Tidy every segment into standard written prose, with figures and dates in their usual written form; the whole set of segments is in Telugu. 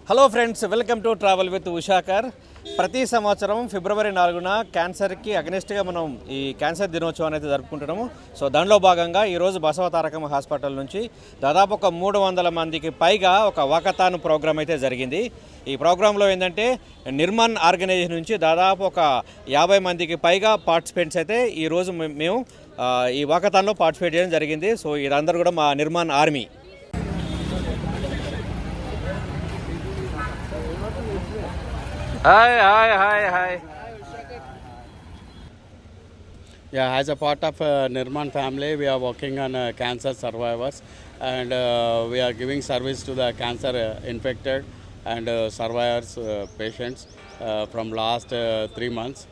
Hello friends, welcome to travel with Ushakar. ప్రతి సంవత్సరం ఫిబ్రవరి 4న క్యాన్సర్కి అగెనిస్ట్గా మనం ఈ క్యాన్సర్ దినోత్సవం అయితే జరుపుకుంటున్నాము. సో దానిలో భాగంగా ఈరోజు బసవతారకమ్మ హాస్పిటల్ నుంచి దాదాపు ఒక 300 మందికి పైగా ఒక వాకథాన్ ప్రోగ్రామ్ అయితే జరిగింది. ఈ ప్రోగ్రాంలో ఏంటంటే నిర్మాణ్ ఆర్గనైజేషన్ నుంచి దాదాపు ఒక 50 మందికి పైగా పార్టిసిపెంట్స్ అయితే ఈరోజు మేము ఈ వాకథాన్లో పార్టిసిపేట్ చేయడం జరిగింది. సో ఇదందరూ కూడా మా Nirman army. Hi. Yeah, as a part of Nirman family, we are working on cancer survivors, and we are giving service to the cancer infected and survivors patients from last 3 months.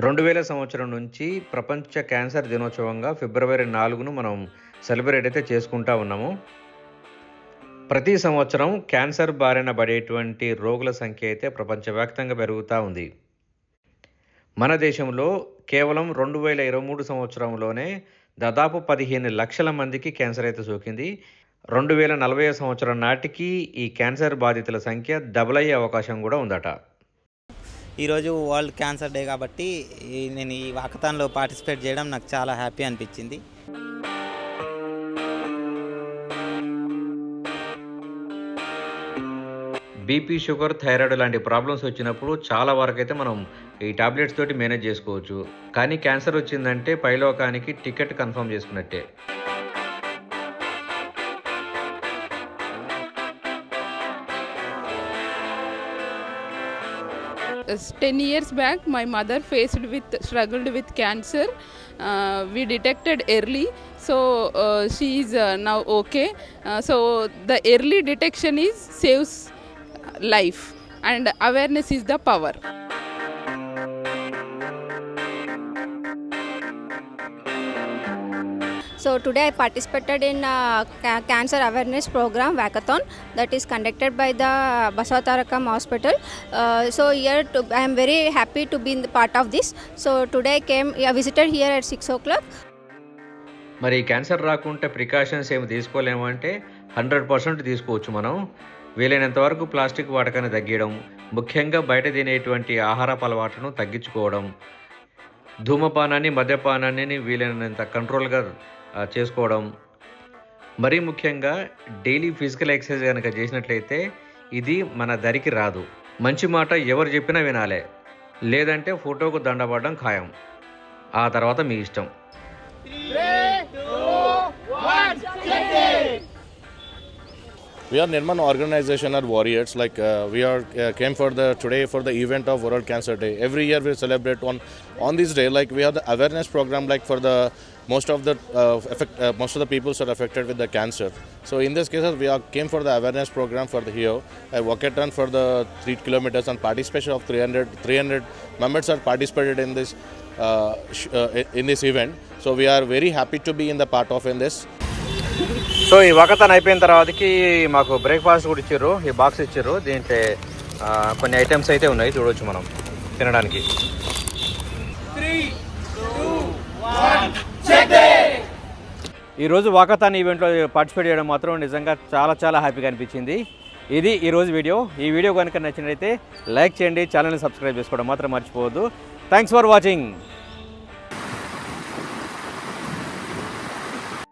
2000 సంవత్సరం నుంచి ప్రపంచ క్యాన్సర్ దినోత్సవంగా ఫిబ్రవరి 4ను మనం సెలబ్రేట్ అయితే చేసుకుంటా ఉన్నాము. ప్రతి సంవత్సరం క్యాన్సర్ బారిన పడేటువంటి రోగుల సంఖ్య అయితే ప్రపంచవ్యాప్తంగా పెరుగుతూ ఉంది. మన దేశంలో కేవలం 2023 సంవత్సరంలోనే దాదాపు 15 లక్షల మందికి క్యాన్సర్ అయితే సోకింది. 2040 సంవత్సరం నాటికి ఈ క్యాన్సర్ బాధితుల సంఖ్య డబుల్ అయ్యే అవకాశం కూడా ఉందట. ఈరోజు వరల్డ్ క్యాన్సర్ డే కాబట్టి నేను ఈ వాకథాన్లో పార్టిసిపేట్ చేయడం నాకు చాలా హ్యాపీ అనిపించింది. బీపీ, షుగర్, థైరాయిడ్ లాంటి ప్రాబ్లమ్స్ వచ్చినప్పుడు చాలా వరకు అయితే మనం ఈ టాబ్లెట్స్ తోటి మేనేజ్ చేసుకోవచ్చు. కానీ క్యాన్సర్ వచ్చిందంటే పైలోకానికి ticket confirm చేసుకున్నట్టే. As 10 years back, my mother struggled with cancer. We detected early, so she is now okay. So the early detection saves life, and awareness is the power. So today I participated in cancer awareness program Vacathon that is conducted by the Basavatarakam Hospital. So here I am very happy to be in the part of this. So today I visited here at 6 o'clock. మరి క్యాన్సర్ రాకుంటే ప్రికాషన్స్ ఏమి తీసుకోలేము అంటే 100% తీసుకోవచ్చు. మనం వీలైనంత వరకు ప్లాస్టిక్ వాడకాన్ని తగ్గించడం, ముఖ్యంగా బయట తినేటువంటి ఆహారపు అలవాట్లను తగ్గించుకోవడం, ధూమపానాన్ని, మద్యపానాన్ని వీలైనంత కంట్రోల్గా చేసుకోవడం, మరీ ముఖ్యంగా డైలీ ఫిజికల్ ఎక్సర్సైజ్ కనుక చేసినట్లయితే ఇది మన దరికి రాదు. మంచి మాట ఎవరు చెప్పినా వినాలే, లేదంటే ఫోటోకు దండపడడం ఖాయం. ఆ తర్వాత మీ ఇష్టం. We are Nirman organization are warriors. We are came for today for the event of World Cancer Day. Every year we celebrate on this day. We have the awareness program for the most of the people are affected with the cancer. So in this case we came for the awareness program for the here. I walkathon for the 3 kilometers and participation of 300 members are participated in this event. So we are very happy to be in the part of in this. So ఈ వాకథాన్ అయిపోయిన తర్వాతకి మాకు బ్రేక్ఫాస్ట్ కూడా ఇచ్చారు. ఈ బాక్స్ ఇచ్చారు. దీంట్లో కొన్ని ఐటమ్స్ అయితే ఉన్నాయి, చూడవచ్చు మనం తినడానికి. ఈరోజు వాకథాన్ ఈవెంట్లో పార్టిసిపేట్ చేయడం మాత్రం నిజంగా చాలా హ్యాపీగా అనిపించింది. ఇది ఈరోజు వీడియో. ఈ వీడియో కనుక నచ్చినట్లయితే లైక్ చేయండి, ఛానల్ని సబ్స్క్రైబ్ చేసుకోవడం మాత్రం మర్చిపోవద్దు. Thanks for watching.